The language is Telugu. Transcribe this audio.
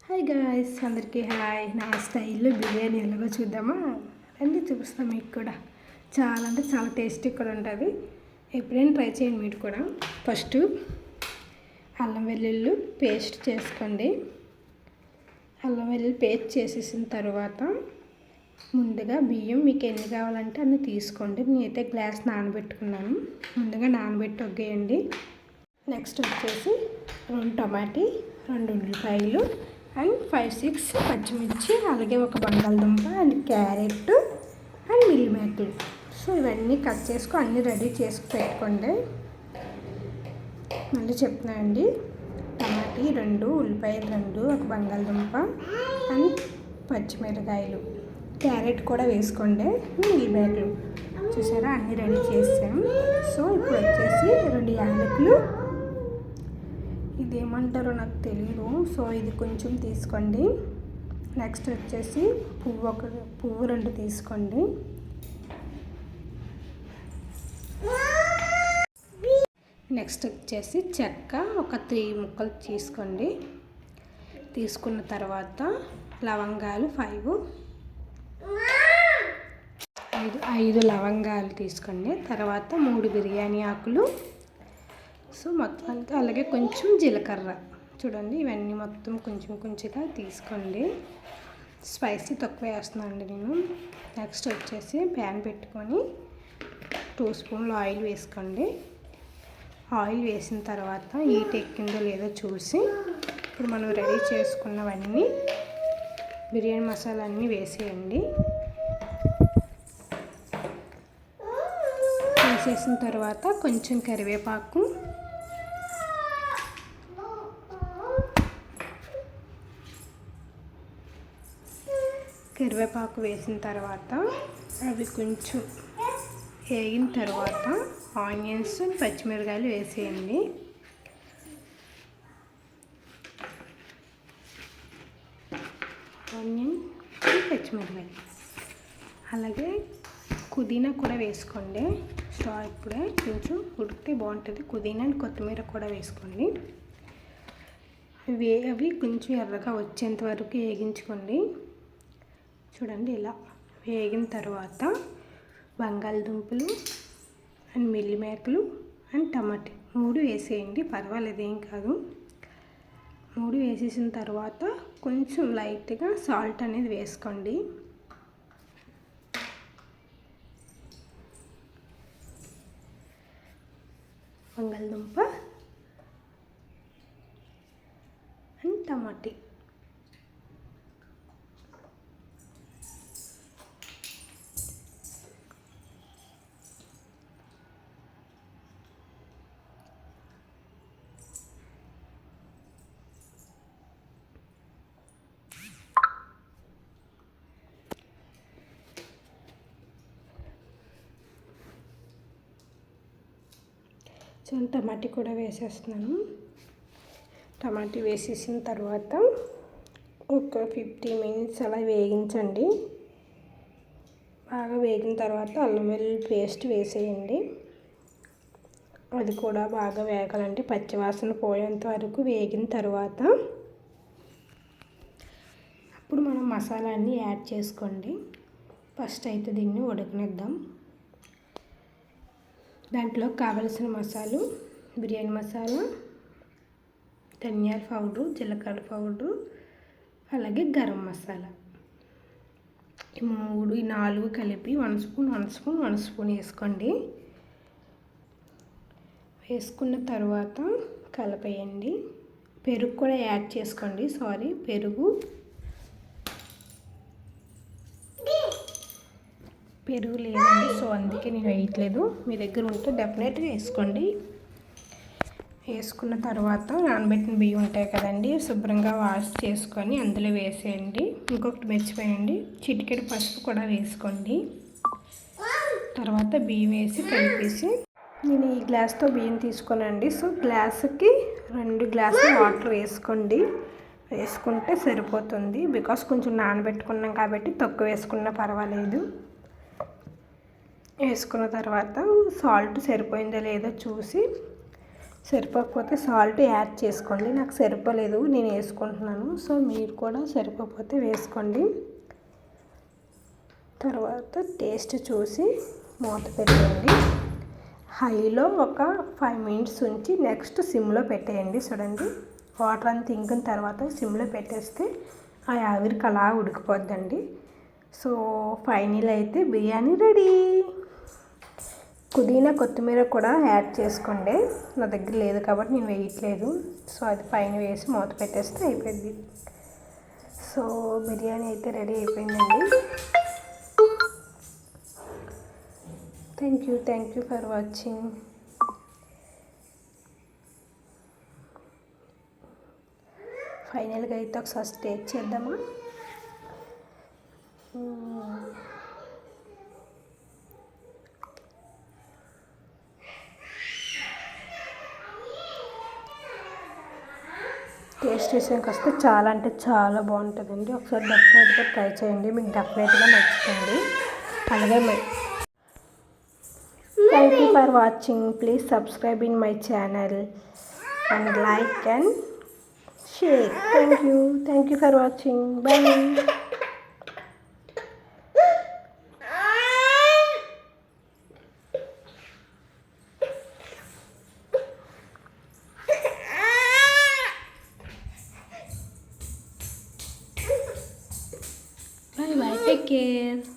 హాయ్ గాయ్స్, అందరికీ హాయ్. నా స్టైల్లో బిర్యానీ ఎలాగో చూద్దామా? రండి, చూపిస్తాం. మీకు కూడా చాలా అంటే చాలా టేస్టీ కూడా ఉంటుంది. ఎప్పుడైనా ట్రై చేయండి మీరు కూడా. ఫస్ట్ అల్లం వెల్లుల్లి పేస్ట్ చేసుకోండి. అల్లం వెల్లుల్లి పేస్ట్ చేసేసిన తర్వాత ముందుగా బియ్యం మీకు ఎన్ని కావాలంటే అన్ని తీసుకోండి. నేనైతే గ్లాస్ నానబెట్టుకున్నాను. ముందుగా నానబెట్టి ఒగ్గేయండి. నెక్స్ట్ వచ్చేసి 2 టమాటీ, 2 ఉల్లిపాయలు అండ్ 5-6 పచ్చిమిర్చి, అలాగే ఒక బంగాళదుంప అండ్ క్యారెట్ అండ్ మిల్ మేకలు. సో ఇవన్నీ కట్ చేసుకొని అన్నీ రెడీ చేసి పెట్టుకోండి. మళ్ళీ చెప్తున్నానండి, టమాటీ 2, ఉల్లిపాయలు 2, ఒక బంగాళదుంప అండ్ పచ్చిమిరకాయలు, క్యారెట్ కూడా వేసుకోండి, మిల్ మేకలు. చూసారా, అన్నీ రెడీ చేసాం. సో ఇప్పుడు వచ్చేసి 2 యాలకులు, ఇదేమంటారో నాకు తెలియదు. సో ఇది కొంచెం తీసుకోండి. నెక్స్ట్ వచ్చేసి పువ్వు 2 తీసుకోండి. నెక్స్ట్ వచ్చేసి చెక్క ఒక 3 ముక్కలు తీసుకోండి. తీసుకున్న తర్వాత లవంగాలు 5 లవంగాలు తీసుకోండి. తర్వాత 3 బిర్యానీ ఆకులు. సో మొత్తం అంతా, అలాగే కొంచెం జీలకర్ర. చూడండి, ఇవన్నీ మొత్తం కొంచెం కొంచెంగా తీసుకోండి. స్పైసీ తక్కువ వేస్తున్నానండి నేను. నెక్స్ట్ వచ్చేసి ప్యాన్ పెట్టుకొని 2 స్పూన్లు ఆయిల్ వేసుకోండి. ఆయిల్ వేసిన తర్వాత హీట్ ఎక్కిందో లేదో చూసి ఇప్పుడు మనం రెడీ చేసుకున్నవన్నీ బిర్యానీ మసాలా అన్నీ వేసేయండి. వేసేసిన తర్వాత కొంచెం కరివేపాకు, వేసిన తర్వాత అవి కొంచెం వేగిన తర్వాత ఆనియన్స్, పచ్చిమిరకాయలు వేసేయండి. ఆనియన్, పచ్చిమిరకాయలు, అలాగే పుదీనా కూడా వేసుకోండి. సో ఇప్పుడే కొంచెం ఉడికితే బాగుంటుంది. పుదీనా అండ్ కొత్తిమీర కూడా వేసుకోండి. అవి కొంచెం ఎర్రగా వచ్చేంత వరకు వేగించుకోండి. చూడండి, ఇలా వేగిన తర్వాత బంగాళదుంపలు అండ్ మిల్ మేకలు అండ్ టమాటా 3 వేసేయండి. పర్వాలేదు, ఏం కాదు. 3 వేసేసిన తర్వాత కొంచెం లైట్గా సాల్ట్ అనేది వేసుకోండి. బంగాళదుంప అండ్ టమాటా. సో టమాటా కూడా వేసేస్తున్నాను. టమాటా వేసేసిన తర్వాత ఒక 15 మినిట్స్ అలా వేగించండి. బాగా వేగిన తర్వాత అల్లం వెల్లుల్లి పేస్ట్ వేసేయండి. అది కూడా బాగా వేగాలంటే పచ్చివాసన పోయేంత వరకు వేగిన తర్వాత అప్పుడు మనం మసాలా అన్నీ యాడ్ చేసుకోండి. ఫస్ట్ అయితే దీన్ని ఉడకనిద్దాం. దాంట్లో కావలసిన మసాలు: బిర్యానీ మసాలా, ధనియాల పౌడరు, జీలకర్ర పౌడరు, అలాగే గరం మసాలా. ఈ 4 కలిపి 1 స్పూన్ వేసుకోండి. వేసుకున్న తర్వాత కలపేయండి. పెరుగు కూడా యాడ్ చేసుకోండి. పెరుగు లేదండి, సో అందుకే నేను వేయట్లేదు. మీ దగ్గర ఉంటే డెఫినెట్గా వేసుకోండి. వేసుకున్న తర్వాత నానబెట్టిన బియ్యం ఉంటాయి కదండి, శుభ్రంగా వాష్ చేసుకొని అందులో వేసేయండి. ఇంకొకటి మర్చిపోయండి, చిటికెడు పసుపు కూడా వేసుకోండి. తర్వాత బియ్యం వేసి కలిపేసి, నేను ఈ గ్లాస్తో బియ్యం తీసుకున్నానండి. సో గ్లాసుకి 2 గ్లాసులు వాటర్ వేసుకోండి. వేసుకుంటే సరిపోతుంది. బికాస్ కొంచెం నానబెట్టుకున్నాం కాబట్టి తక్కువ వేసుకున్నా పర్వాలేదు. వేసుకున్న తర్వాత సాల్ట్ సరిపోయిందో లేదో చూసి సరిపోకపోతే సాల్ట్ యాడ్ చేసుకోండి. నాకు సరిపోలేదు, నేను వేసుకుంటున్నాను. సో మీరు కూడా సరిపోకపోతే వేసుకోండి. తర్వాత టేస్ట్ చూసి మూత పెట్టండి. హైలో ఒక 5 మినిట్స్ ఉంచి నెక్స్ట్ సిమ్లో పెట్టేయండి. చూడండి, వాటర్ అంతా ఇంకిన తర్వాత సిమ్లో పెట్టేస్తే ఆ ఆవిరికి అలా ఉడికిపోద్దండి. సో ఫైనల్ అయితే బిర్యానీ రెడీ. పుదీనా కొత్తిమీర కూడా యాడ్ చేసుకోండి. నా దగ్గర లేదు కాబట్టి నేను వేయట్లేదు. సో అది పైన వేసి మూత పెట్టేస్తే అయిపోయింది. సో బిర్యానీ అయితే రెడీ అయిపోయిందండి. Thank you for watching. ఫైనల్గా అయితే ఒకసారి టేస్ట్ చేద్దామా. టేస్ట్ విషయానికి వస్తే చాలా అంటే చాలా బాగుంటుందండి. ఒకసారి డెఫినెట్గా ట్రై చేయండి, మీకు డెఫినెట్గా నచ్చుతుంది. అలాగే thank you for watching. Please subscribe in my channel and like and share. Thank you for watching. Bye. Bye bye. Take care.